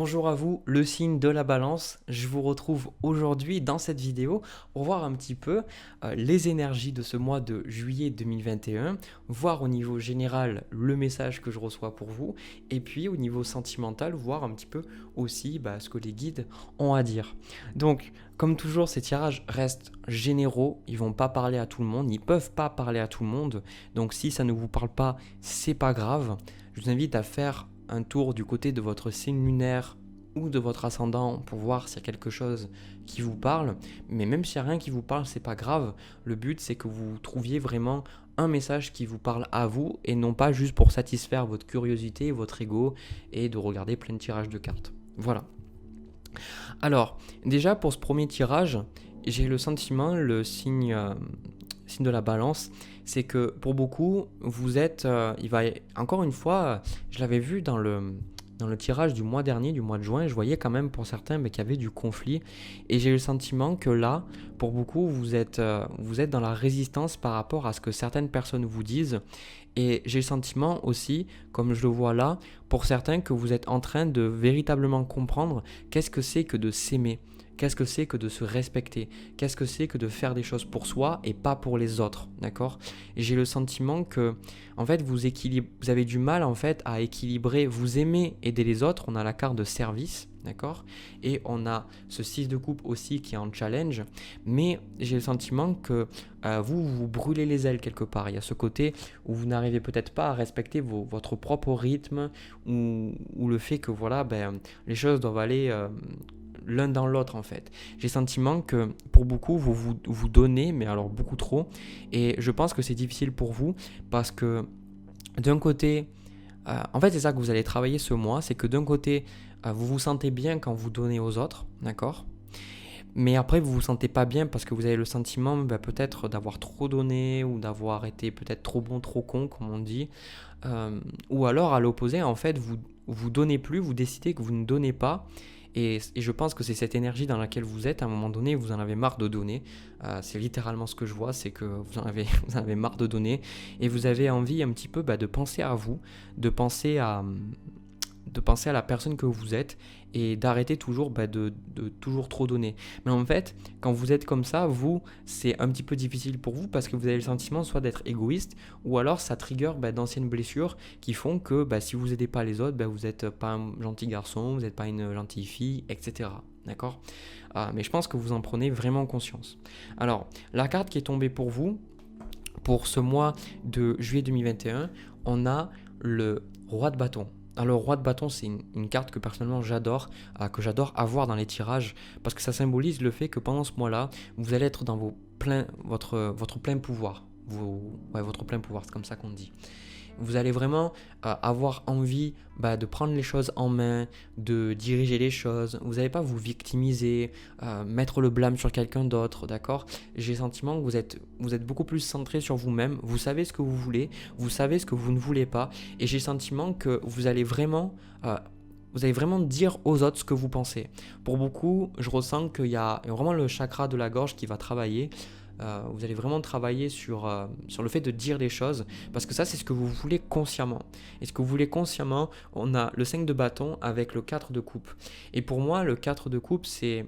Bonjour à vous, le signe de la balance. Je vous retrouve aujourd'hui dans cette vidéo pour voir un petit peu les énergies de ce mois de juillet 2021, voir au niveau général le message que je reçois pour vous, et puis au niveau sentimental, voir un petit peu aussi ce que les guides ont à dire. Donc, comme toujours, ces tirages restent généraux, ils vont pas parler à tout le monde, ils peuvent pas parler à tout le monde, donc si ça ne vous parle pas, c'est pas grave. Je vous invite à faire un tour du côté de votre signe lunaire ou de votre ascendant pour voir s'il y a quelque chose qui vous parle. Mais même s'il n'y a rien qui vous parle, c'est pas grave. Le but, c'est que vous trouviez vraiment un message qui vous parle à vous et non pas juste pour satisfaire votre curiosité, votre ego et de regarder plein de tirages de cartes. Voilà. Alors, déjà pour ce premier tirage, j'ai le sentiment, le signe de la balance, c'est que pour beaucoup, vous êtes, encore une fois, je l'avais vu dans le tirage du mois dernier, du mois de juin, je voyais quand même pour certains qu'il y avait du conflit. Et j'ai eu le sentiment que là, pour beaucoup, vous êtes dans la résistance par rapport à ce que certaines personnes vous disent. Et j'ai le sentiment aussi, comme je le vois là, pour certains, que vous êtes en train de véritablement comprendre qu'est-ce que c'est que de s'aimer. Qu'est-ce que c'est que de se respecter? Qu'est-ce que c'est que de faire des choses pour soi et pas pour les autres, d'accord? Et j'ai le sentiment que, en fait, vous avez du mal en fait à équilibrer. Vous aimez aider les autres. On a la carte de service, d'accord? Et on a ce 6 de coupe aussi qui est en challenge. Mais j'ai le sentiment que vous brûlez les ailes quelque part. Il y a ce côté où vous n'arrivez peut-être pas à respecter votre propre rythme ou le fait que voilà, les choses doivent aller l'un dans l'autre en fait. J'ai le sentiment que pour beaucoup, vous donnez, mais alors beaucoup trop. Et je pense que c'est difficile pour vous parce que d'un côté, en fait c'est ça que vous allez travailler ce mois, c'est que d'un côté, vous vous sentez bien quand vous donnez aux autres, d'accord? Mais après, vous vous sentez pas bien parce que vous avez le sentiment peut-être d'avoir trop donné ou d'avoir été peut-être trop bon, trop con, comme on dit. Ou alors, à l'opposé, en fait, vous donnez plus, vous décidez que vous ne donnez pas. Et je pense que c'est cette énergie dans laquelle vous êtes. À un moment donné, vous en avez marre de donner. C'est littéralement ce que je vois, c'est que vous en avez marre de donner. Et vous avez envie un petit peu de penser à vous, de penser à la personne que vous êtes et d'arrêter toujours de toujours trop donner. Mais en fait, quand vous êtes comme ça, c'est un petit peu difficile pour vous parce que vous avez le sentiment soit d'être égoïste ou alors ça trigger d'anciennes blessures qui font que si vous n'aidez pas les autres, vous n'êtes pas un gentil garçon, vous n'êtes pas une gentille fille, etc. D'accord? Mais je pense que vous en prenez vraiment conscience. Alors, la carte qui est tombée pour vous, pour ce mois de juillet 2021, on a le roi de bâton. Alors, le roi de bâton, c'est une carte que personnellement j'adore, que j'adore avoir dans les tirages, parce que ça symbolise le fait que pendant ce mois-là, vous allez être dans votre plein pouvoir. Votre plein pouvoir, c'est comme ça qu'on dit. Vous allez vraiment avoir envie de prendre les choses en main, de diriger les choses. Vous n'allez pas vous victimiser, mettre le blâme sur quelqu'un d'autre, d'accord? J'ai le sentiment que vous êtes beaucoup plus centré sur vous-même. Vous savez ce que vous voulez, vous savez ce que vous ne voulez pas. Et j'ai le sentiment que vous allez vraiment dire aux autres ce que vous pensez. Pour beaucoup, je ressens qu'il y a vraiment le chakra de la gorge qui va travailler. Vous allez vraiment travailler sur le fait de dire les choses parce que ça c'est ce que vous voulez consciemment. Et ce que vous voulez consciemment, on a le 5 de bâton avec le 4 de coupe. Et pour moi le 4 de coupe ces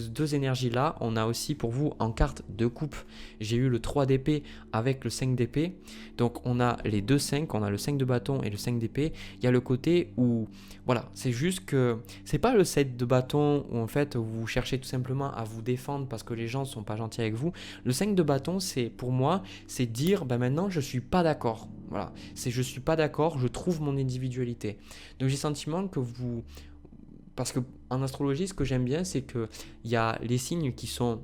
deux énergies là, on a aussi pour vous en carte de coupe, j'ai eu le 3 d'épée avec le 5 d'épée. Donc on a les deux 5, on a le 5 de bâton et le 5 d'épée. Il y a le côté où voilà, c'est juste que c'est pas le 7 de bâton où en fait vous cherchez tout simplement à vous défendre parce que les gens sont pas gentils avec vous. Le 5 de bâton, c'est pour moi, c'est dire maintenant je suis pas d'accord. Voilà, c'est je suis pas d'accord, je trouve mon individualité. Donc j'ai le sentiment que parce que en astrologie, ce que j'aime bien, c'est que il y a les signes qui sont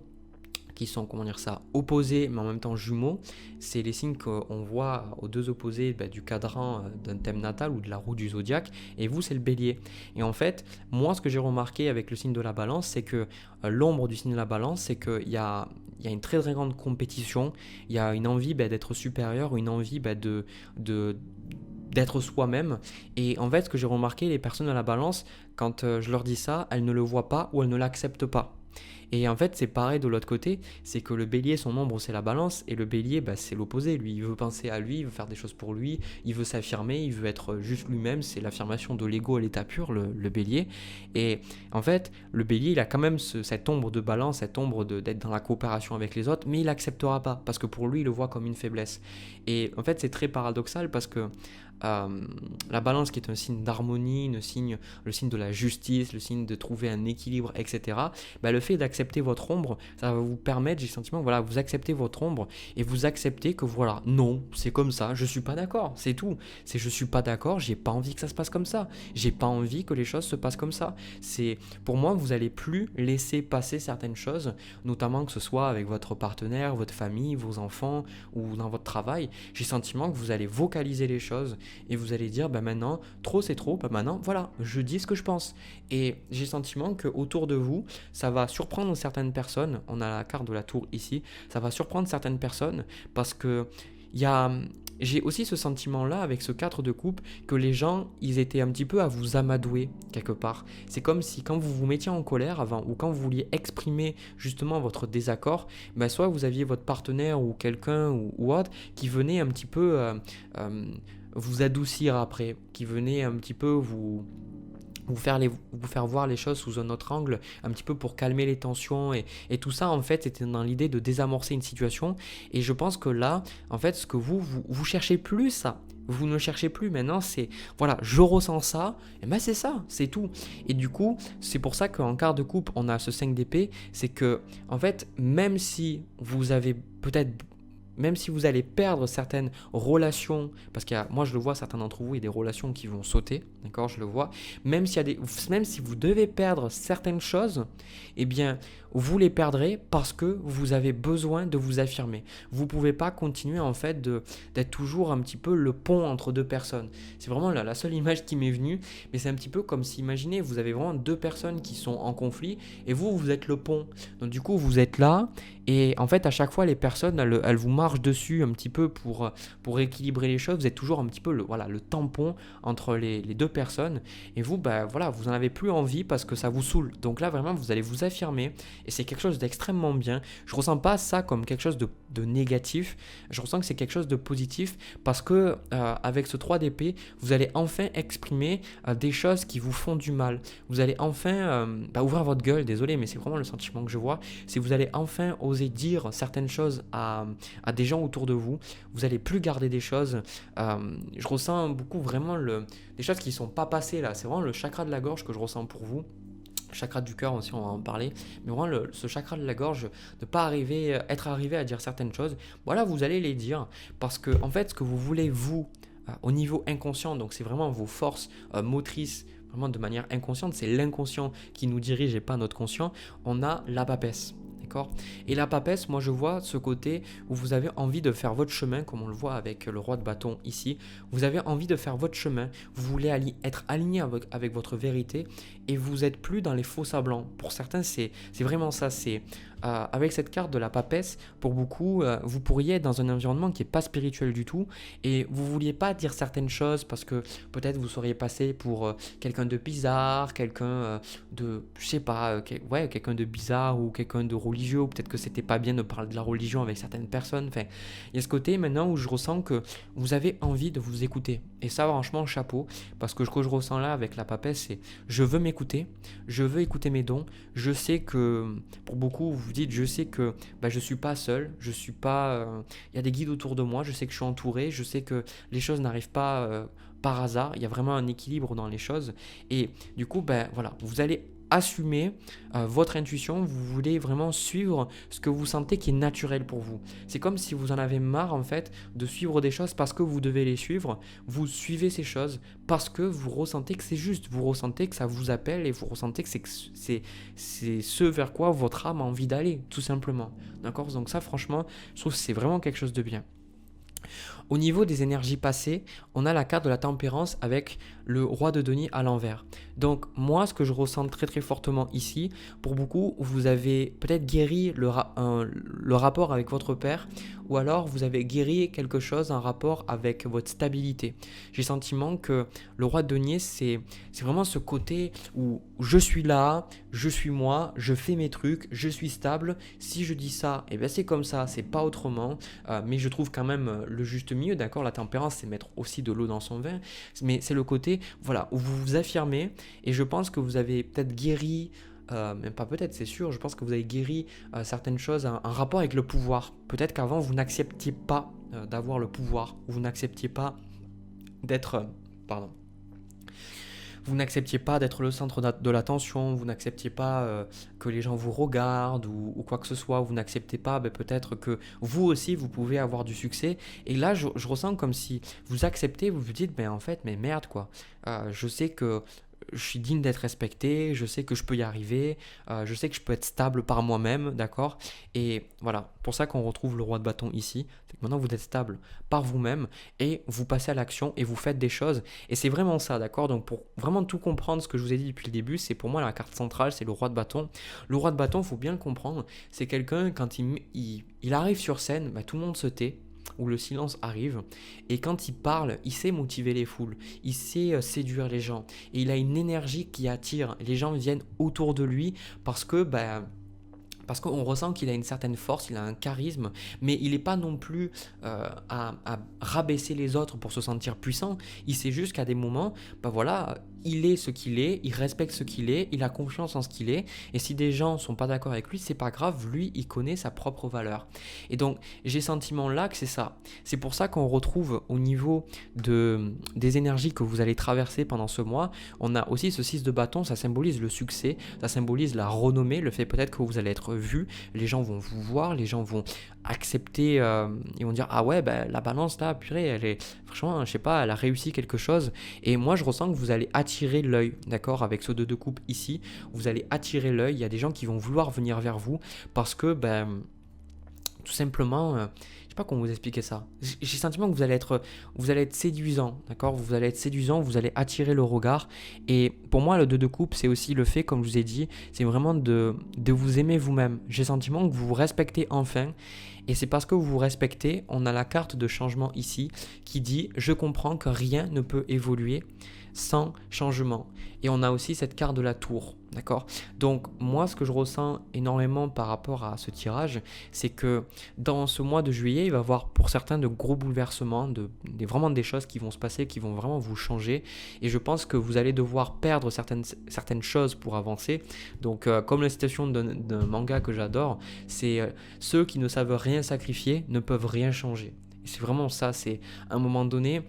comment dire ça, opposés mais en même temps jumeaux. C'est les signes qu'on voit aux deux opposés du cadran d'un thème natal ou de la roue du zodiaque, et vous c'est le bélier. Et en fait, moi ce que j'ai remarqué avec le signe de la balance, c'est que l'ombre du signe de la balance, c'est qu'il y a une très très grande compétition, il y a une envie d'être supérieur, une envie d'être soi-même. Et en fait, ce que j'ai remarqué, les personnes à la balance, quand je leur dis ça, elles ne le voient pas ou elles ne l'acceptent pas. Et en fait, c'est pareil de l'autre côté, c'est que le bélier, son ombre, c'est la balance, et le bélier, bah, c'est l'opposé. Lui, il veut penser à lui, il veut faire des choses pour lui, il veut s'affirmer, il veut être juste lui-même, c'est l'affirmation de l'ego à l'état pur, le bélier. Et en fait, le bélier, il a quand même cette ombre de balance, cette ombre d'être dans la coopération avec les autres, mais il n'acceptera pas, parce que pour lui, il le voit comme une faiblesse. Et en fait, c'est très paradoxal, parce que la balance qui est un signe d'harmonie, le signe de la justice, le signe de trouver un équilibre, etc. Bah, le fait d'accepter votre ombre, ça va vous permettre, j'ai le sentiment, voilà, vous acceptez votre ombre et vous acceptez que voilà, non, c'est comme ça, je suis pas d'accord, c'est tout. C'est je suis pas d'accord, j'ai pas envie que ça se passe comme ça, j'ai pas envie que les choses se passent comme ça. C'est pour moi, vous allez plus laisser passer certaines choses, notamment que ce soit avec votre partenaire, votre famille, vos enfants ou dans votre travail. J'ai le sentiment que vous allez vocaliser les choses et vous allez dire, bah maintenant, trop c'est trop, bah maintenant, voilà, je dis ce que je pense. Et j'ai le sentiment qu'autour de vous, ça va surprendre certaines personnes, on a la carte de la tour ici, ça va surprendre certaines personnes parce que il y a... J'ai aussi ce sentiment-là avec ce 4 de coupe que les gens, ils étaient un petit peu à vous amadouer quelque part. C'est comme si quand vous vous mettiez en colère avant ou quand vous vouliez exprimer justement votre désaccord, ben soit vous aviez votre partenaire ou quelqu'un ou autre qui venait un petit peu vous adoucir après, qui venait un petit peu vous faire voir les choses sous un autre angle, un petit peu pour calmer les tensions et tout ça en fait c'était dans l'idée de désamorcer une situation et je pense que là en fait ce que vous cherchez plus ça, vous ne cherchez plus maintenant c'est voilà je ressens ça et ben c'est ça, c'est tout et du coup c'est pour ça qu'en quart de coupe on a ce 5 d'épée, c'est que en fait même si vous avez peut-être même si vous allez perdre certaines relations, parce qu'il y a, moi je le vois, certains d'entre vous, il y a des relations qui vont sauter, d'accord, je le vois, même si vous devez perdre certaines choses, eh bien, vous les perdrez parce que vous avez besoin de vous affirmer. Vous ne pouvez pas continuer en fait d'être toujours un petit peu le pont entre deux personnes. C'est vraiment la seule image qui m'est venue, mais c'est un petit peu comme si, imaginez, vous avez vraiment deux personnes qui sont en conflit et vous êtes le pont. Donc du coup, vous êtes là et en fait, à chaque fois, les personnes, elles vous marchent dessus un petit peu pour équilibrer les choses. Vous êtes toujours un petit peu le tampon entre les deux personnes et vous, bah, voilà, vous n'en avez plus envie parce que ça vous saoule. Donc là, vraiment, vous allez vous affirmer et c'est quelque chose d'extrêmement bien. Je ne ressens pas ça comme quelque chose de négatif. Je ressens que c'est quelque chose de positif parce que avec ce 3 d'épée, vous allez enfin exprimer des choses qui vous font du mal. Vous allez enfin ouvrir votre gueule, désolé, mais c'est vraiment le sentiment que je vois. C'est que vous allez enfin oser dire certaines choses à des gens autour de vous. Vous n'allez plus garder des choses. Je ressens beaucoup vraiment des choses qui ne sont pas passées là. C'est vraiment le chakra de la gorge que je ressens pour vous. Chakra du cœur aussi, on va en parler, mais vraiment ce chakra de la gorge, de ne pas être arrivé à dire certaines choses, voilà, vous allez les dire, parce que en fait, ce que vous voulez, vous, au niveau inconscient, donc c'est vraiment vos forces motrices, vraiment de manière inconsciente, c'est l'inconscient qui nous dirige et pas notre conscient, on a la papesse. D'accord ? Et la papesse, moi je vois ce côté où vous avez envie de faire votre chemin, comme on le voit avec le roi de bâton ici. Vous avez envie de faire votre chemin, vous voulez être aligné avec votre vérité et vous n'êtes plus dans les faux semblants. Pour certains, c'est vraiment ça. C'est avec cette carte de la papesse, pour beaucoup, vous pourriez être dans un environnement qui n'est pas spirituel du tout et vous ne vouliez pas dire certaines choses parce que peut-être vous seriez passé pour quelqu'un de bizarre, quelqu'un de, je sais pas, quelqu'un de bizarre ou quelqu'un de religieux, ou peut-être que c'était pas bien de parler de la religion avec certaines personnes. Enfin, il y a ce côté maintenant où je ressens que vous avez envie de vous écouter. Et ça, franchement, chapeau, parce que ce que je ressens là avec la papesse, c'est je veux m'écouter, je veux écouter mes dons. Je sais que, pour beaucoup, vous dites, je sais que je suis pas seul, je suis pas... Il y a des guides autour de moi, je sais que je suis entouré, je sais que les choses n'arrivent pas par hasard, il y a vraiment un équilibre dans les choses. Et du coup, voilà, vous allez assumer votre intuition, vous voulez vraiment suivre ce que vous sentez qui est naturel pour vous. C'est comme si vous en avez marre en fait de suivre des choses parce que vous devez les suivre, vous suivez ces choses parce que vous ressentez que c'est juste, vous ressentez que ça vous appelle et vous ressentez que c'est ce vers quoi votre âme a envie d'aller, tout simplement. D'accord ? Donc ça franchement, je trouve que c'est vraiment quelque chose de bien. Au niveau des énergies passées, on a la carte de la tempérance avec le roi de denier à l'envers. Donc moi, ce que je ressens très très fortement ici, pour beaucoup, vous avez peut-être guéri le rapport avec votre père, ou alors vous avez guéri quelque chose, un rapport avec votre stabilité. J'ai le sentiment que le roi de denier, c'est vraiment ce côté où je suis là, je suis moi, je fais mes trucs, je suis stable. Si je dis ça, eh bien c'est comme ça, c'est pas autrement. Mais je trouve quand même le juste milieu, d'accord. La tempérance, c'est mettre aussi de l'eau dans son vin, mais c'est le côté, voilà, où vous vous affirmez. Et je pense que vous avez peut-être guéri, même pas peut-être, c'est sûr, je pense que vous avez guéri certaines choses, un rapport avec le pouvoir. Peut-être qu'avant, vous n'acceptiez pas d'avoir le pouvoir, ou vous n'acceptiez pas d'être, pardon, vous n'acceptiez pas d'être le centre de l'attention, vous n'acceptiez pas que les gens vous regardent ou quoi que ce soit, vous n'acceptez pas peut-être que vous aussi vous pouvez avoir du succès. Et là, je ressens comme si vous acceptez, vous vous dites, ben en fait, mais merde quoi, je sais que je suis digne d'être respecté, je sais que je peux y arriver, je sais que je peux être stable par moi-même, d'accord. Et voilà, pour ça qu'on retrouve le roi de bâton ici, c'est que maintenant vous êtes stable par vous-même et vous passez à l'action et vous faites des choses. Et c'est vraiment ça, d'accord. Donc pour vraiment tout comprendre ce que je vous ai dit depuis le début, c'est pour moi la carte centrale, c'est le roi de bâton. Le roi de bâton, il faut bien le comprendre, c'est quelqu'un quand il arrive sur scène, tout le monde se tait, où le silence arrive, et quand il parle, il sait motiver les foules, il sait séduire les gens, et il a une énergie qui attire, les gens viennent autour de lui parce qu'on ressent qu'il a une certaine force, il a un charisme, mais il n'est pas non plus à rabaisser les autres pour se sentir puissant. Il sait juste qu'à des moments, voilà, il est ce qu'il est, il respecte ce qu'il est, il a confiance en ce qu'il est, et si des gens ne sont pas d'accord avec lui, c'est pas grave, lui, il connaît sa propre valeur. Et donc, j'ai ce sentiment là que c'est ça. C'est pour ça qu'on retrouve au niveau des énergies que vous allez traverser pendant ce mois, on a aussi ce 6 de bâton, ça symbolise le succès, ça symbolise la renommée, le fait peut-être que vous allez être vu, les gens vont vous voir, les gens vont accepter, ils vont dire ah ouais la balance là, purée, elle est franchement, je sais pas, elle a réussi quelque chose. Et moi je ressens que vous allez attirer l'œil, d'accord, avec ce 2 de coupe ici, vous allez attirer l'œil, il y a des gens qui vont vouloir venir vers vous parce que tout simplement, je sais pas comment vous expliquer ça. J'ai le sentiment que vous allez être séduisant, d'accord. Vous allez être séduisant, vous allez attirer le regard. Et pour moi, le 2 de coupe, c'est aussi le fait, comme je vous ai dit, c'est vraiment de vous aimer vous-même. J'ai le sentiment que vous vous respectez enfin. Et c'est parce que vous vous respectez, on a la carte de changement ici qui dit « Je comprends que rien ne peut évoluer sans changement ». Et on a aussi cette carte de la tour, d'accord. Donc moi, ce que je ressens énormément par rapport à ce tirage, c'est que dans ce mois de juillet, il va y avoir pour certains de gros bouleversements, vraiment des choses qui vont se passer, qui vont vraiment vous changer. Et je pense que vous allez devoir perdre certaines choses pour avancer. Donc comme la citation d'un manga que j'adore, c'est ceux qui ne savent rien sacrifier ne peuvent rien changer. Et c'est vraiment ça, c'est à un moment donné,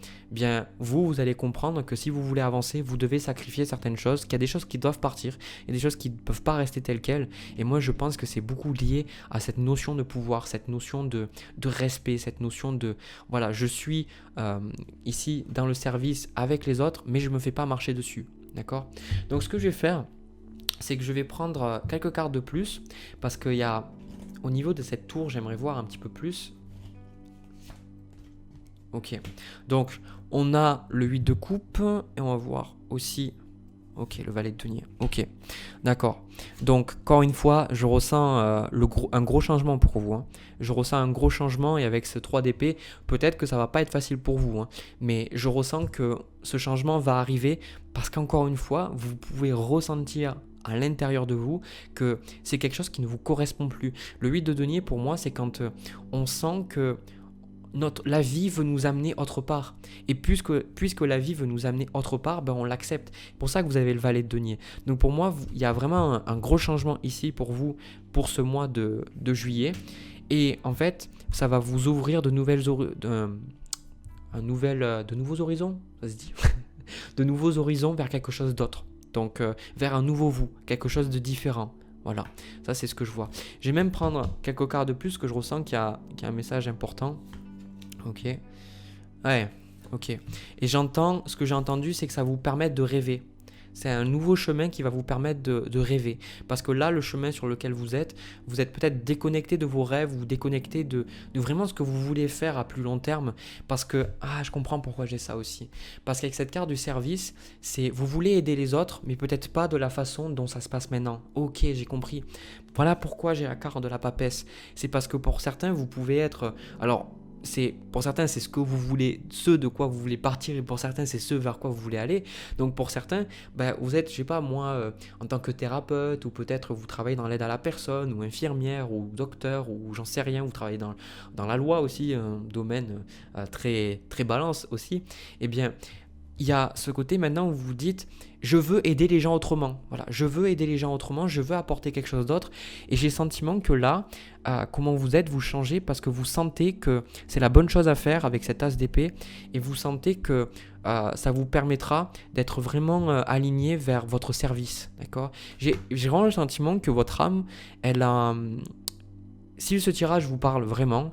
vous allez comprendre que si vous voulez avancer, vous devez sacrifier certaines choses, qu'il y a des choses qui doivent partir, il y a des choses qui ne peuvent pas rester telles quelles. Et moi, je pense que c'est beaucoup lié à cette notion de pouvoir, cette notion de respect, cette notion de, voilà, je suis ici dans le service avec les autres, mais je ne me fais pas marcher dessus, d'accord. Donc ce que je vais faire, c'est que je vais prendre quelques cartes de plus, parce qu'il y a, au niveau de cette tour, j'aimerais voir un petit peu plus. Ok, donc on a le 8 de coupe et on va voir aussi, ok, le valet de denier, ok, d'accord. Donc encore une fois, je ressens un gros changement pour vous, hein. Je ressens un gros changement et avec ce 3 d'épée, peut-être que ça va pas être facile pour vous, hein. Mais je ressens que ce changement va arriver parce qu'encore une fois, vous pouvez ressentir à l'intérieur de vous que c'est quelque chose qui ne vous correspond plus. Le 8 de denier pour moi, c'est quand on sent que la vie veut nous amener autre part. Et puisque la vie veut nous amener autre part, on l'accepte. C'est pour ça que vous avez le valet de denier. Donc pour moi, il y a vraiment un gros changement ici pour vous, pour ce mois de juillet. Et en fait, ça va vous ouvrir de nouveaux horizons, ça se dit de nouveaux horizons vers quelque chose d'autre. Donc vers un nouveau vous, quelque chose de différent. Voilà, ça c'est ce que je vois. Je vais même prendre quelques cartes de plus que je ressens qu'il y a un message important. Ok. Ouais, ok. Et ce que j'ai entendu, c'est que ça vous permet de rêver. c'est un nouveau chemin qui va vous permettre de rêver. Parce que là, le chemin sur lequel vous êtes peut-être déconnecté de vos rêves ou déconnecté de vraiment ce que vous voulez faire à plus long terme. Parce que, je comprends pourquoi j'ai ça aussi. Parce qu'avec cette carte du service, c'est vous voulez aider les autres, mais peut-être pas de la façon dont ça se passe maintenant. Ok, j'ai compris. Voilà pourquoi j'ai la carte de la papesse. C'est parce que pour certains, vous pouvez être... Alors, pour certains, c'est ce que vous voulez, ce de quoi vous voulez partir, et pour certains, c'est ce vers quoi vous voulez aller. Donc pour certains, vous êtes, je sais pas moi, en tant que thérapeute, ou peut-être vous travaillez dans l'aide à la personne, ou infirmière, ou docteur, ou j'en sais rien, vous travaillez dans la loi aussi, un domaine très, très balance aussi. Eh bien, il y a ce côté maintenant où vous vous dites je veux aider les gens autrement. Voilà, je veux aider les gens autrement, je veux apporter quelque chose d'autre. Et j'ai le sentiment que là, comment vous êtes, vous changez parce que vous sentez que c'est la bonne chose à faire avec cette as d'épée et vous sentez que ça vous permettra d'être vraiment aligné vers votre service. D'accord ? J'ai vraiment le sentiment que votre âme, elle a... si ce tirage vous parle vraiment,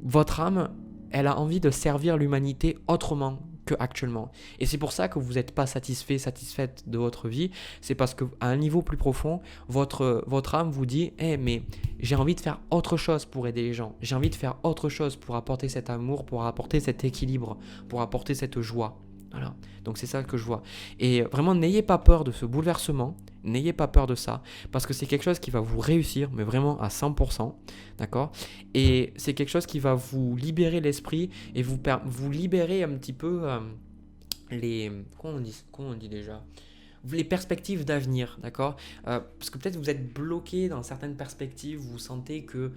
votre âme, elle a envie de servir l'humanité autrement qu'actuellement. Et c'est pour ça que vous n'êtes pas satisfaite de votre vie. C'est parce qu'à un niveau plus profond, votre âme vous dit mais j'ai envie de faire autre chose pour aider les gens. J'ai envie de faire autre chose pour apporter cet amour, pour apporter cet équilibre, pour apporter cette joie. Voilà. Donc c'est ça que je vois. Et vraiment, n'ayez pas peur de ce bouleversement. N'ayez pas peur de ça. Parce que c'est quelque chose qui va vous réussir, mais vraiment à 100%. D'accord ? Et c'est quelque chose qui va vous libérer l'esprit et vous libérer un petit peu comment on dit déjà ? Les perspectives d'avenir, d'accord ? Parce que peut-être vous êtes bloqué dans certaines perspectives, vous sentez que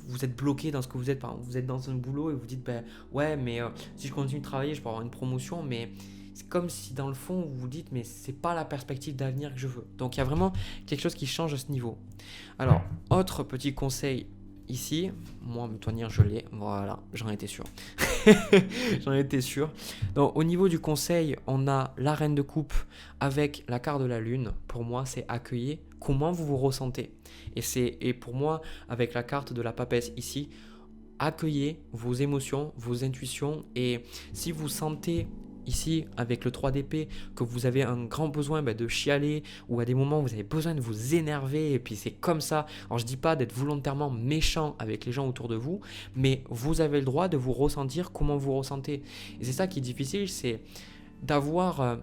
vous êtes bloqué dans ce que vous êtes. Vous êtes dans un boulot et vous dites ouais, mais si je continue de travailler, je peux avoir une promotion, mais c'est comme si dans le fond vous vous dites mais c'est pas la perspective d'avenir que je veux. Donc il y a vraiment quelque chose qui change à ce niveau. Alors, autre petit conseil ici, moi me tournir je l'ai, voilà, j'en étais sûr. J'en étais sûr. Donc au niveau du conseil, on a la reine de coupe avec la carte de la lune. Pour moi, c'est accueillir comment vous vous ressentez. Et pour moi, avec la carte de la papesse ici, accueillez vos émotions, vos intuitions. Et si vous sentez ici, avec le 3 d'épée, que vous avez un grand besoin de chialer, ou à des moments où vous avez besoin de vous énerver, et puis c'est comme ça. Alors je dis pas d'être volontairement méchant avec les gens autour de vous, mais vous avez le droit de vous ressentir comment vous ressentez. Et c'est ça qui est difficile, c'est d'avoir...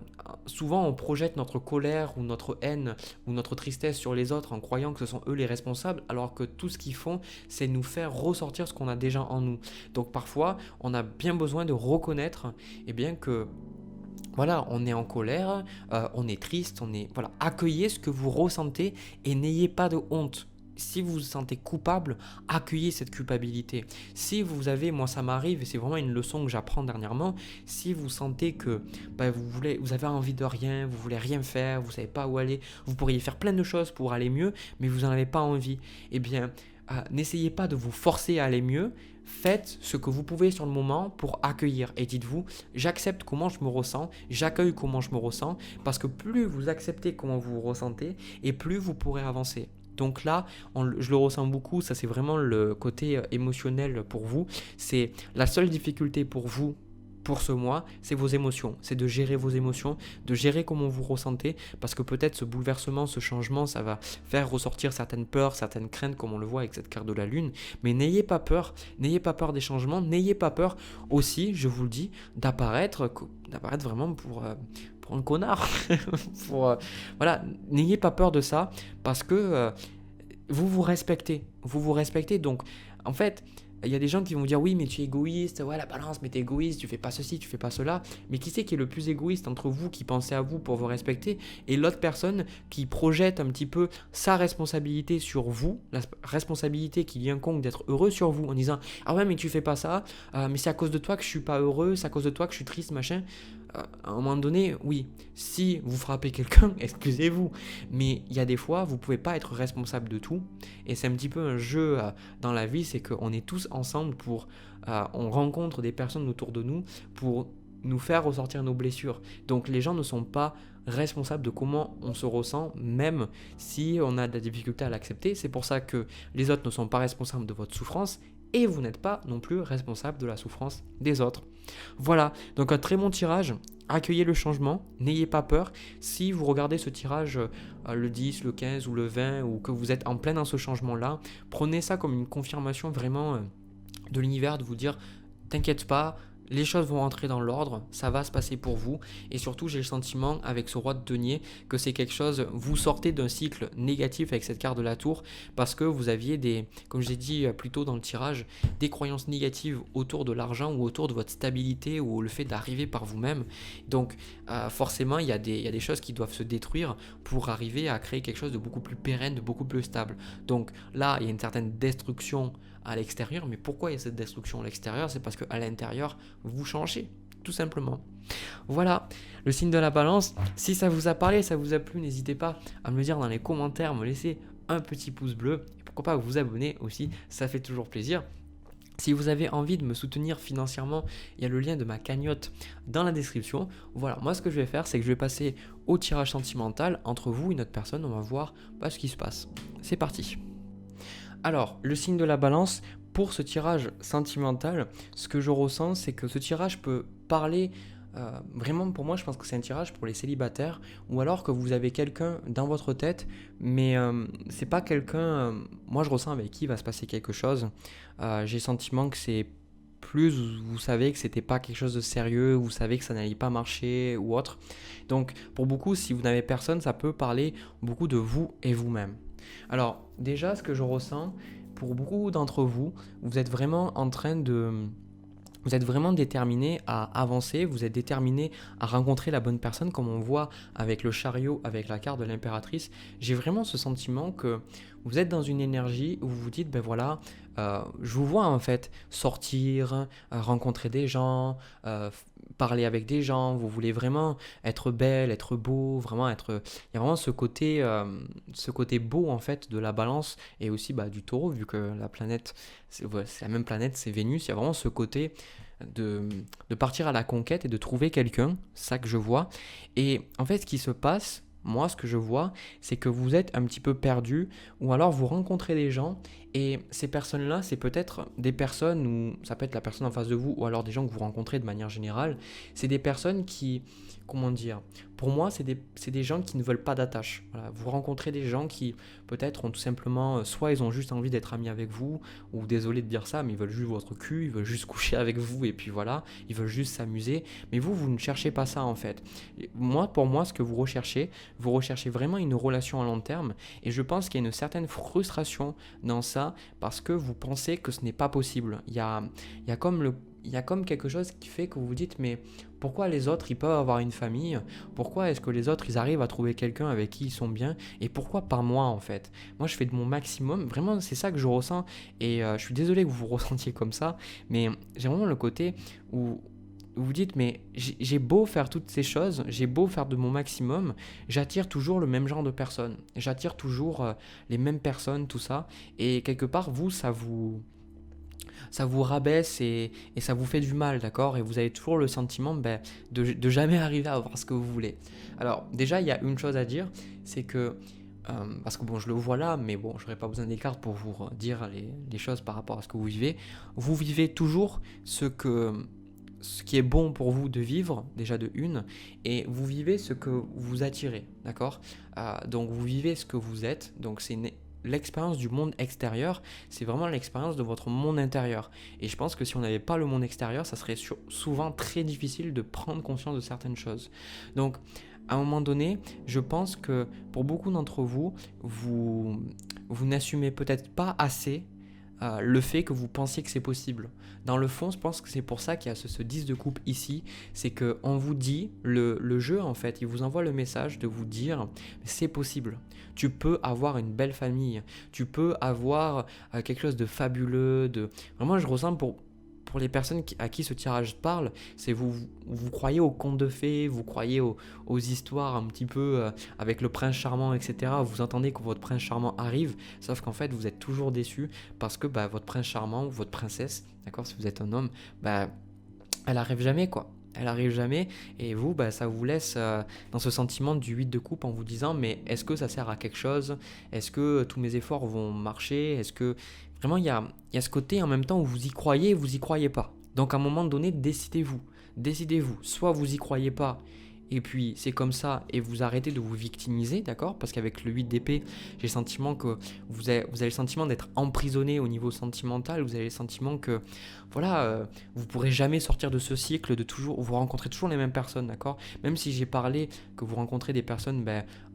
souvent on projette notre colère ou notre haine ou notre tristesse sur les autres en croyant que ce sont eux les responsables, alors que tout ce qu'ils font, c'est nous faire ressortir ce qu'on a déjà en nous. Donc parfois, on a bien besoin de reconnaître que voilà, on est en colère, on est triste, voilà, accueillez ce que vous ressentez et n'ayez pas de honte. Si vous vous sentez coupable, accueillez cette culpabilité. Si vous avez, moi ça m'arrive et c'est vraiment une leçon que j'apprends dernièrement, si vous sentez que vous avez envie de rien, vous voulez rien faire, vous savez pas où aller, vous pourriez faire plein de choses pour aller mieux, mais vous n'en avez pas envie, n'essayez pas de vous forcer à aller mieux. Faites ce que vous pouvez sur le moment pour accueillir et dites-vous, j'accepte comment je me ressens, j'accueille comment je me ressens, parce que plus vous acceptez comment vous vous ressentez et plus vous pourrez avancer. Donc là, je le ressens beaucoup, ça c'est vraiment le côté émotionnel pour vous. C'est la seule difficulté pour vous, pour ce mois, c'est vos émotions. C'est de gérer vos émotions, de gérer comment vous ressentez, parce que peut-être ce bouleversement, ce changement, ça va faire ressortir certaines peurs, certaines craintes, comme on le voit avec cette carte de la lune. Mais n'ayez pas peur des changements, n'ayez pas peur aussi, je vous le dis, d'apparaître vraiment pour un connard. Voilà, n'ayez pas peur de ça parce que vous vous respectez. Donc en fait, il y a des gens qui vont dire oui mais tu es égoïste, ouais la balance mais tu es égoïste, tu fais pas ceci, tu fais pas cela. Mais qui c'est qui est le plus égoïste entre vous qui pensez à vous pour vous respecter et l'autre personne qui projette un petit peu sa responsabilité sur vous, la responsabilité qui lui incombe d'être heureux sur vous en disant ah ouais mais tu fais pas ça, mais c'est à cause de toi que je suis pas heureux, c'est à cause de toi que je suis triste machin. À un moment donné, oui, si vous frappez quelqu'un, excusez-vous. Mais il y a des fois, vous ne pouvez pas être responsable de tout. Et c'est un petit peu un jeu dans la vie, c'est qu'on est tous ensemble on rencontre des personnes autour de nous pour nous faire ressortir nos blessures. Donc les gens ne sont pas responsables de comment on se ressent, même si on a de la difficulté à l'accepter. C'est pour ça que les autres ne sont pas responsables de votre souffrance. Et vous n'êtes pas non plus responsable de la souffrance des autres. Voilà, donc un très bon tirage. accueillez le changement, n'ayez pas peur. Si vous regardez ce tirage le 10, le 15 ou le 20 ou que vous êtes en plein dans ce changement-là, prenez ça comme une confirmation vraiment de l'univers de vous dire t'inquiète pas, les choses vont rentrer dans l'ordre, ça va se passer pour vous. Et surtout, j'ai le sentiment avec ce roi de denier que c'est quelque chose, vous sortez d'un cycle négatif avec cette carte de la tour parce que vous aviez des, comme j'ai dit plus tôt dans le tirage, des croyances négatives autour de l'argent ou autour de votre stabilité ou le fait d'arriver par vous-même. Donc forcément, il y a des choses qui doivent se détruire pour arriver à créer quelque chose de beaucoup plus pérenne, de beaucoup plus stable. Donc là, il y a une certaine destruction à l'extérieur, mais pourquoi il y a cette destruction à l'extérieur? C'est parce qu'à l'intérieur, vous changez, tout simplement. Voilà, le signe de la balance. Si ça vous a parlé, ça vous a plu, n'hésitez pas à me le dire dans les commentaires, me laisser un petit pouce bleu, et pourquoi pas vous abonner aussi, ça fait toujours plaisir. Si vous avez envie de me soutenir financièrement, il y a le lien de ma cagnotte dans la description. Voilà, moi ce que je vais faire, c'est que je vais passer au tirage sentimental entre vous et une autre personne, on va voir ce qui se passe. C'est parti. Alors, le signe de la balance, pour ce tirage sentimental, ce que je ressens, c'est que ce tirage peut parler, vraiment pour moi, je pense que c'est un tirage pour les célibataires, ou alors que vous avez quelqu'un dans votre tête, mais c'est pas quelqu'un, moi je ressens avec qui il va se passer quelque chose. J'ai le sentiment que c'est plus, vous savez que c'était pas quelque chose de sérieux, vous savez que ça n'allait pas marcher ou autre. Donc, pour beaucoup, si vous n'avez personne, ça peut parler beaucoup de vous et vous-même. Alors déjà, ce que je ressens, pour beaucoup d'entre vous, vous êtes vraiment en train de... Vous êtes vraiment déterminé à avancer, vous êtes déterminé à rencontrer la bonne personne comme on voit avec le chariot, avec la carte de l'impératrice. J'ai vraiment ce sentiment que vous êtes dans une énergie où vous vous dites, ben voilà, je vous vois en fait sortir, rencontrer des gens, parler avec des gens, vous voulez vraiment être belle, être beau, vraiment être... Il y a vraiment ce côté beau en fait de la balance et aussi du taureau vu que la planète, c'est la même planète, c'est Vénus, il y a vraiment ce côté de partir à la conquête et de trouver quelqu'un, c'est ça que je vois. Et en fait ce qui se passe, moi ce que je vois, c'est que vous êtes un petit peu perdu ou alors vous rencontrez des gens et ces personnes-là, c'est peut-être des personnes ou ça peut être la personne en face de vous ou alors des gens que vous rencontrez de manière générale, c'est des personnes qui, comment dire, pour moi c'est des gens qui ne veulent pas d'attache. Voilà, vous rencontrez des gens qui peut-être ont tout simplement, soit ils ont juste envie d'être amis avec vous, ou désolé de dire ça, mais ils veulent juste votre cul, ils veulent juste coucher avec vous et puis voilà, ils veulent juste s'amuser, mais vous ne cherchez pas ça en fait. Pour moi, ce que vous recherchez vraiment une relation à long terme et je pense qu'il y a une certaine frustration dans ça parce que vous pensez que ce n'est pas possible. Il y a comme quelque chose qui fait que vous vous dites mais pourquoi les autres ils peuvent avoir une famille? Pourquoi est-ce que les autres ils arrivent à trouver quelqu'un avec qui ils sont bien? Et pourquoi pas moi en fait? Moi je fais de mon maximum, vraiment c'est ça que je ressens et je suis désolé que vous vous ressentiez comme ça, mais j'ai vraiment le côté où vous dites mais j'ai beau faire toutes ces choses, j'ai beau faire de mon maximum, j'attire toujours le même genre de personnes, j'attire toujours les mêmes personnes, tout ça, et quelque part vous ça vous rabaisse et ça vous fait du mal, d'accord? Et vous avez toujours le sentiment de jamais arriver à avoir ce que vous voulez. Alors déjà, il y a une chose à dire, c'est que, parce que bon, je le vois là, mais bon, je n'aurais pas besoin des cartes pour vous dire les choses par rapport à ce que vous vivez toujours ce qui est bon pour vous de vivre, déjà de une, et vous vivez ce que vous attirez, d'accord? Donc vous vivez ce que vous êtes, donc c'est l'expérience du monde extérieur, c'est vraiment l'expérience de votre monde intérieur. Et je pense que si on n'avait pas le monde extérieur, ça serait souvent très difficile de prendre conscience de certaines choses. Donc, à un moment donné, je pense que pour beaucoup d'entre vous, vous n'assumez peut-être pas assez le fait que vous pensiez que c'est possible. Dans le fond, je pense que c'est pour ça qu'il y a ce 10 de coupe ici, c'est qu'on vous dit, le jeu en fait, il vous envoie le message de vous dire c'est possible, tu peux avoir une belle famille, tu peux avoir quelque chose de fabuleux, vraiment je ressens pour les personnes à qui ce tirage parle, c'est vous croyez aux contes de fées, vous croyez aux histoires un petit peu avec le prince charmant, etc. Vous entendez que votre prince charmant arrive, sauf qu'en fait vous êtes toujours déçu parce que votre prince charmant ou votre princesse, d'accord, si vous êtes un homme, elle arrive jamais quoi. Elle arrive jamais et vous, ça vous laisse dans ce sentiment du 8 de coupe en vous disant mais est-ce que ça sert à quelque chose? Est-ce que tous mes efforts vont marcher? Est-ce que vraiment il y a ce côté en même temps où vous y croyez et vous y croyez pas. Donc à un moment donné, décidez-vous. décidez-vous, soit vous y croyez pas, et puis c'est comme ça, et vous arrêtez de vous victimiser, d'accord? Parce qu'avec le 8 d'épée, j'ai le sentiment que vous avez le sentiment d'être emprisonné au niveau sentimental, vous avez le sentiment que, voilà, vous pourrez jamais sortir de ce cycle de toujours, vous rencontrez toujours les mêmes personnes, d'accord? Même si j'ai parlé que vous rencontrez des personnes,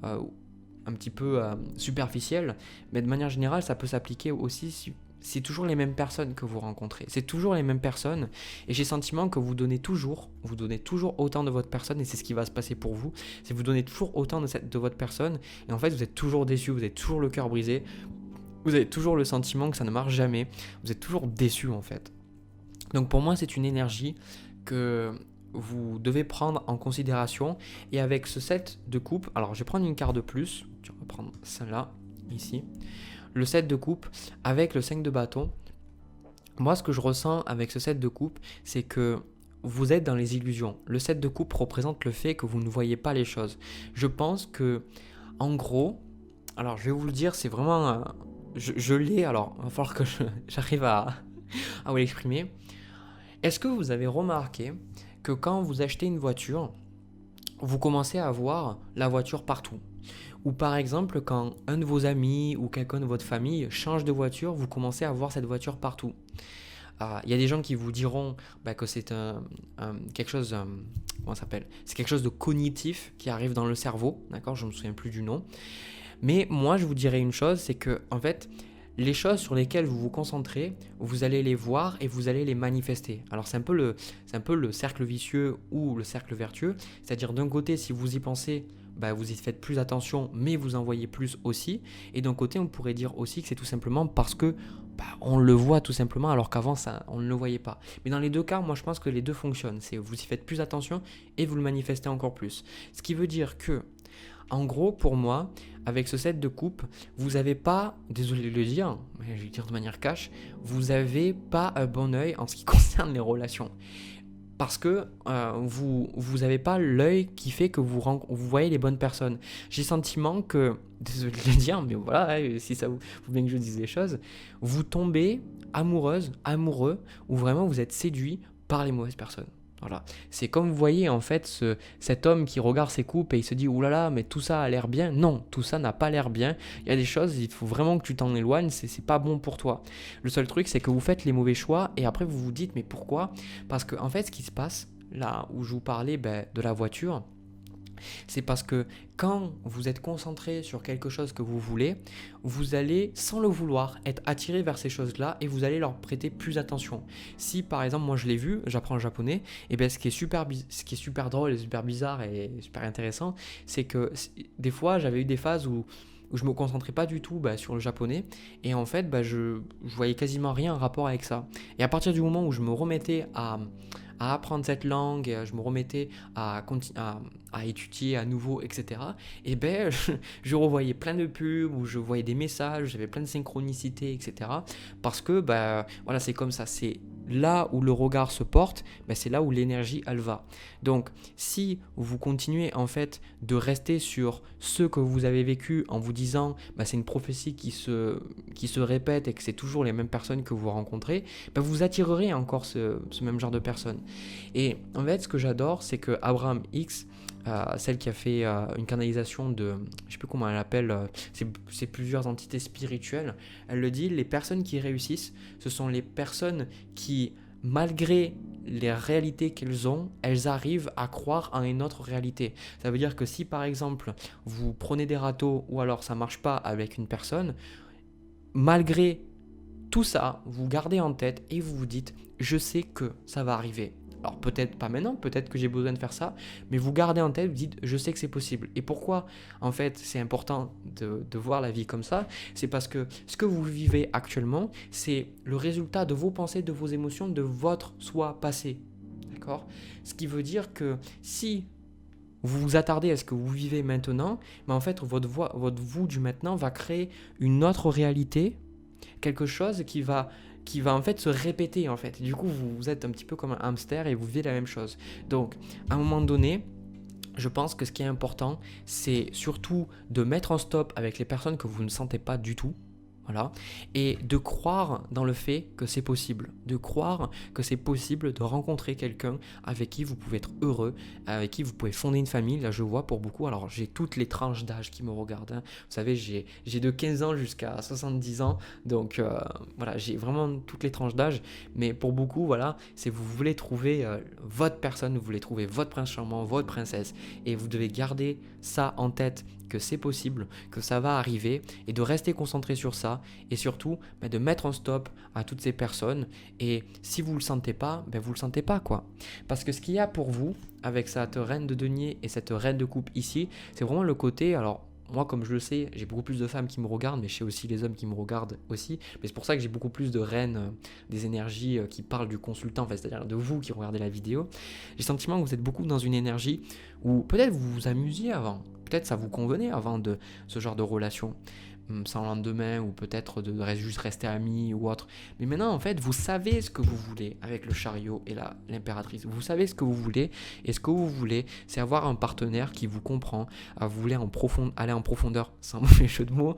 un petit peu superficielles, mais de manière générale, ça peut s'appliquer aussi si c'est toujours les mêmes personnes que vous rencontrez. C'est toujours les mêmes personnes et j'ai le sentiment que vous donnez toujours autant de votre personne et c'est ce qui va se passer pour vous. C'est vous donnez toujours autant de votre personne et en fait vous êtes toujours déçu, vous avez toujours le cœur brisé, vous avez toujours le sentiment que ça ne marche jamais, vous êtes toujours déçu en fait. Donc pour moi c'est une énergie que vous devez prendre en considération et avec ce set de coupe, alors je vais prendre une carte de plus, tu vas prendre celle-là ici. Le set de coupe avec le 5 de bâton, moi ce que je ressens avec ce set de coupe, c'est que vous êtes dans les illusions. Le set de coupe représente le fait que vous ne voyez pas les choses. Je pense que, en gros, alors je vais vous le dire, c'est vraiment... je l'ai, alors il va falloir que j'arrive à vous l'exprimer. Est-ce que vous avez remarqué que quand vous achetez une voiture, vous commencez à voir la voiture partout? Ou par exemple, quand un de vos amis ou quelqu'un de votre famille change de voiture, vous commencez à voir cette voiture partout. Il y a des gens qui vous diront que c'est quelque chose, comment ça s'appelle? C'est quelque chose de cognitif qui arrive dans le cerveau, d'accord? Je ne me souviens plus du nom. Mais moi, je vous dirais une chose, c'est que en fait, les choses sur lesquelles vous vous concentrez, vous allez les voir et vous allez les manifester. Alors c'est un peu le cercle vicieux ou le cercle vertueux, c'est-à-dire d'un côté, si vous y pensez, vous y faites plus attention, mais vous en voyez plus aussi. Et d'un côté, on pourrait dire aussi que c'est tout simplement parce que on le voit tout simplement, alors qu'avant, on ne le voyait pas. Mais dans les deux cas, moi, je pense que les deux fonctionnent. C'est vous y faites plus attention et vous le manifestez encore plus. Ce qui veut dire que, en gros, pour moi, avec ce set de coupe, vous n'avez pas, désolé de le dire, mais je vais le dire de manière cash, vous n'avez pas un bon œil en ce qui concerne les relations. Parce que vous n'avez pas l'œil qui fait que vous voyez les bonnes personnes. J'ai le sentiment que, désolé de le dire, mais voilà, si ça vous faut bien que je dise les choses, vous tombez amoureuse, amoureux, ou vraiment vous êtes séduit par les mauvaises personnes. Voilà. C'est comme vous voyez en fait cet homme qui regarde ses coupes et il se dit oulala, là là, mais tout ça a l'air bien. Non, tout ça n'a pas l'air bien. Il y a des choses, il faut vraiment que tu t'en éloignes, c'est pas bon pour toi. Le seul truc, c'est que vous faites les mauvais choix et après vous vous dites mais pourquoi? Parce que en fait, ce qui se passe là où je vous parlais de la voiture, c'est parce que quand vous êtes concentré sur quelque chose que vous voulez, vous allez, sans le vouloir, être attiré vers ces choses-là et vous allez leur prêter plus attention. Si par exemple, moi je l'ai vu, j'apprends le japonais, et bien ce qui est super drôle et super bizarre et super intéressant, c'est que des fois j'avais eu des phases où je me concentrais pas du tout sur le japonais et en fait je voyais quasiment rien en rapport avec ça. Et à partir du moment où je me remettais à apprendre cette langue, je me remettais à étudier à nouveau, etc. Et je revoyais plein de pubs, où je voyais des messages, j'avais plein de synchronicité, etc. Parce que voilà, c'est comme ça, c'est là où le regard se porte, c'est là où l'énergie elle va. Donc si vous continuez en fait de rester sur ce que vous avez vécu en vous disant c'est une prophétie qui se répète et que c'est toujours les mêmes personnes que vous rencontrez, vous attirerez encore ce même genre de personnes. Et en fait ce que j'adore c'est que Abraham X, celle qui a fait une canalisation de, je sais plus comment elle appelle, c'est plusieurs entités spirituelles, elle le dit, les personnes qui réussissent, ce sont les personnes qui, malgré les réalités qu'elles ont, elles arrivent à croire en une autre réalité. Ça veut dire que si par exemple vous prenez des râteaux ou alors ça marche pas avec une personne, malgré tout ça, vous gardez en tête et vous vous dites, je sais que ça va arriver. Alors peut-être pas maintenant, peut-être que j'ai besoin de faire ça, mais vous gardez en tête, vous dites je sais que c'est possible. Et pourquoi en fait c'est important de voir la vie comme ça? C'est parce que ce que vous vivez actuellement, c'est le résultat de vos pensées, de vos émotions, de votre soi passé. D'accord? Ce qui veut dire que si vous vous attardez à ce que vous vivez maintenant, en fait votre vous du maintenant va créer une autre réalité, quelque chose qui va en fait se répéter en fait. Du coup, vous êtes un petit peu comme un hamster et vous vivez la même chose. Donc, à un moment donné, je pense que ce qui est important, c'est surtout de mettre un stop avec les personnes que vous ne sentez pas du tout. Voilà. Et de croire dans le fait que c'est possible, de croire que c'est possible de rencontrer quelqu'un avec qui vous pouvez être heureux, avec qui vous pouvez fonder une famille. Là, je vois pour beaucoup, alors j'ai toutes les tranches d'âge qui me regardent, hein. Vous savez, j'ai de 15 ans jusqu'à 70 ans, donc voilà, j'ai vraiment toutes les tranches d'âge. Mais pour beaucoup, voilà, c'est vous voulez trouver votre personne, vous voulez trouver votre prince charmant, votre princesse, et vous devez garder ça en tête, que c'est possible, que ça va arriver, et de rester concentré sur ça, et surtout de mettre un stop à toutes ces personnes. Et si vous ne le sentez pas, vous ne le sentez pas, quoi. Parce que ce qu'il y a pour vous avec cette reine de denier et cette reine de coupe ici, c'est vraiment le côté, alors moi, comme je le sais, j'ai beaucoup plus de femmes qui me regardent, mais je sais aussi les hommes qui me regardent aussi. Mais c'est pour ça que j'ai beaucoup plus de reines des énergies qui parlent du consultant, enfin, c'est-à-dire de vous qui regardez la vidéo. J'ai le sentiment que vous êtes beaucoup dans une énergie où peut-être vous vous amusiez avant, peut-être ça vous convenait avant de ce genre de relation sans lendemain, ou peut-être de juste rester amis ou autre. Mais maintenant, en fait, vous savez ce que vous voulez avec le chariot et l'impératrice. Vous savez ce que vous voulez, et ce que vous voulez, c'est avoir un partenaire qui vous comprend. Vous voulez aller en profondeur, sans mauvais jeu de mots,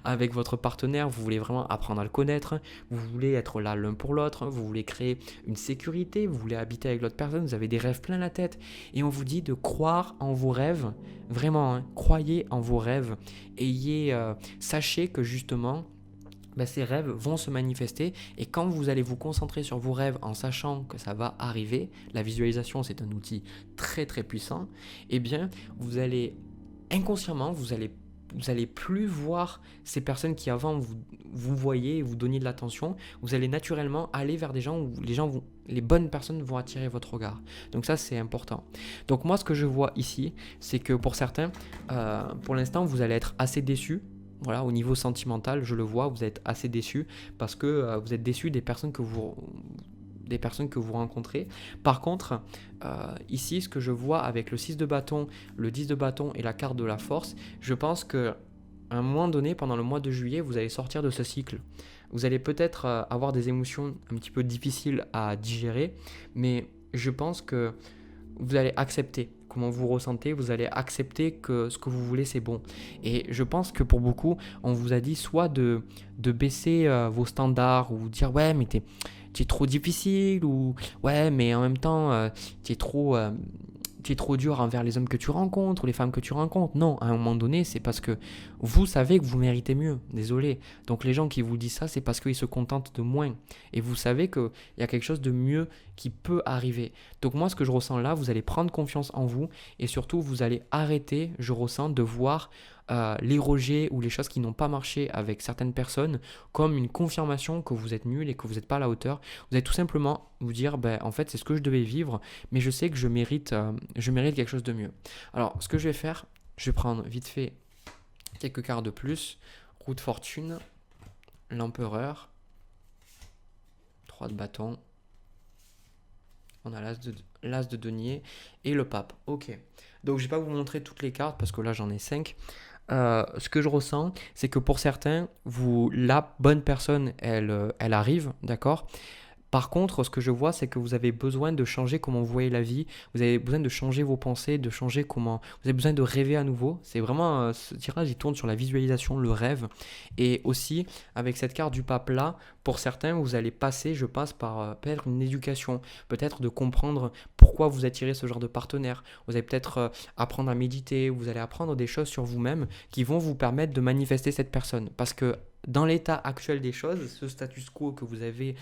avec votre partenaire. Vous voulez vraiment apprendre à le connaître. Vous voulez être là l'un pour l'autre. Vous voulez créer une sécurité. Vous voulez habiter avec l'autre personne. Vous avez des rêves plein la tête. Et on vous dit de croire en vos rêves. Vraiment, hein, croyez en vos rêves. Sachez que justement, ces rêves vont se manifester, et quand vous allez vous concentrer sur vos rêves en sachant que ça va arriver, la visualisation c'est un outil très très puissant, eh bien vous allez inconsciemment, vous allez plus voir ces personnes qui avant vous voyez et vous donniez de l'attention. Vous allez naturellement aller vers des gens où les bonnes personnes vont attirer votre regard. Donc ça, c'est important. Donc moi, ce que je vois ici, c'est que pour certains, pour l'instant, vous allez être assez déçus. Voilà, au niveau sentimental, je le vois, vous êtes assez déçus parce que vous êtes déçus des personnes que vous rencontrez. Par contre, ici, ce que je vois avec le 6 de bâton, le 10 de bâton et la carte de la force, je pense que à un moment donné, pendant le mois de juillet, vous allez sortir de ce cycle. Vous allez peut-être avoir des émotions un petit peu difficiles à digérer, mais je pense que vous allez accepter comment vous ressentez, vous allez accepter que ce que vous voulez, c'est bon. Et je pense que pour beaucoup, on vous a dit soit de baisser vos standards, ou dire ouais, mais t'es trop difficile, ou ouais, mais en même temps, t'es trop dur envers les hommes que tu rencontres ou les femmes que tu rencontres. Non, à un moment donné, c'est parce que vous savez que vous méritez mieux. Désolé. Donc les gens qui vous disent ça, c'est parce qu'ils se contentent de moins. Et vous savez qu'il y a quelque chose de mieux qui peut arriver. Donc moi, ce que je ressens là, vous allez prendre confiance en vous, et surtout, vous allez arrêter, je ressens, de voir les rejets ou les choses qui n'ont pas marché avec certaines personnes comme une confirmation que vous êtes nul et que vous n'êtes pas à la hauteur. Vous allez tout simplement vous dire, en fait, c'est ce que je devais vivre, mais je sais que je mérite quelque chose de mieux. Alors, ce que je vais faire, je vais prendre vite fait quelques cartes de plus. Roue de fortune, l'empereur, 3 de bâton, on a l'as de denier et le pape. Ok. Donc, je ne vais pas vous montrer toutes les cartes parce que là, j'en ai 5. Ce que je ressens, c'est que pour certains, la bonne personne, elle arrive, d'accord ? Par contre, ce que je vois, c'est que vous avez besoin de changer comment vous voyez la vie, vous avez besoin de changer vos pensées, de changer comment... Vous avez besoin de rêver à nouveau. C'est vraiment... ce tirage, il tourne sur la visualisation, le rêve. Et aussi, avec cette carte du pape là, pour certains, vous allez passer, je passe par peut-être une éducation, peut-être de comprendre pourquoi vous attirez ce genre de partenaire. Vous allez peut-être apprendre à méditer, vous allez apprendre des choses sur vous-même qui vont vous permettre de manifester cette personne. Parce que dans l'état actuel des choses, ce status quo que vous avez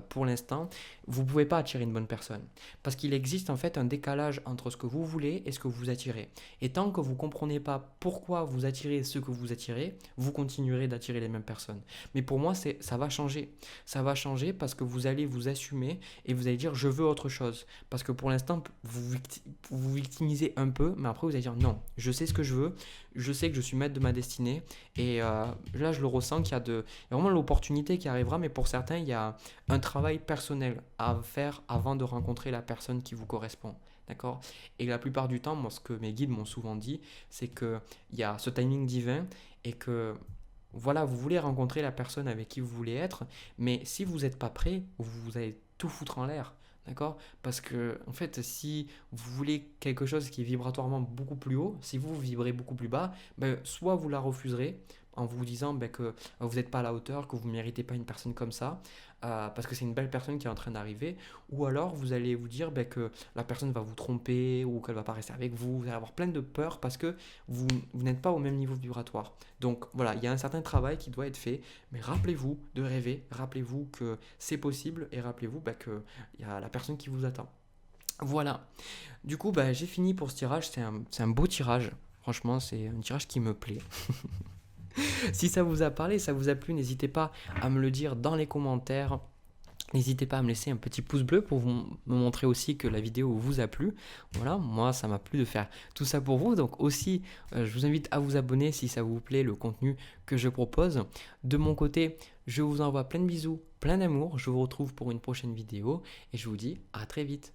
pour l'instant, vous ne pouvez pas attirer une bonne personne. Parce qu'il existe en fait un décalage entre ce que vous voulez et ce que vous attirez. Et tant que vous ne comprenez pas pourquoi vous attirez ce que vous attirez, vous continuerez d'attirer les mêmes personnes. Mais pour moi, ça va changer. Ça va changer parce que vous allez vous assumer et vous allez dire je veux autre chose. Parce que pour l'instant, vous victimisez un peu, mais après vous allez dire non, je sais ce que je veux, je sais que je suis maître de ma destinée. Et là, je le ressens qu'il y a vraiment l'opportunité qui arrivera, mais pour certains, il y a un travail personnel à faire avant de rencontrer la personne qui vous correspond. D'accord ? Et la plupart du temps, moi, ce que mes guides m'ont souvent dit, c'est qu'il y a ce timing divin et que voilà, vous voulez rencontrer la personne avec qui vous voulez être, mais si vous n'êtes pas prêt, vous allez tout foutre en l'air. D'accord ? Parce que, en fait, si vous voulez quelque chose qui est vibratoirement beaucoup plus haut, si vous vibrez beaucoup plus bas, soit vous la refuserez en vous disant que vous n'êtes pas à la hauteur, que vous ne méritez pas une personne comme ça, parce que c'est une belle personne qui est en train d'arriver, ou alors vous allez vous dire que la personne va vous tromper ou qu'elle va pas rester avec vous, vous allez avoir plein de peur parce que vous n'êtes pas au même niveau vibratoire. Donc voilà, il y a un certain travail qui doit être fait, mais rappelez-vous de rêver, rappelez-vous que c'est possible et rappelez-vous qu'il y a la personne qui vous attend. Voilà. Du coup, j'ai fini pour ce tirage. C'est un beau tirage. Franchement, c'est un tirage qui me plaît. Si ça vous a parlé, ça vous a plu, n'hésitez pas à me le dire dans les commentaires. N'hésitez pas à me laisser un petit pouce bleu pour me montrer aussi que la vidéo vous a plu. Voilà, moi ça m'a plu de faire tout ça pour vous. Donc aussi, je vous invite à vous abonner si ça vous plaît le contenu que je propose. De mon côté, je vous envoie plein de bisous, plein d'amour. Je vous retrouve pour une prochaine vidéo et je vous dis à très vite.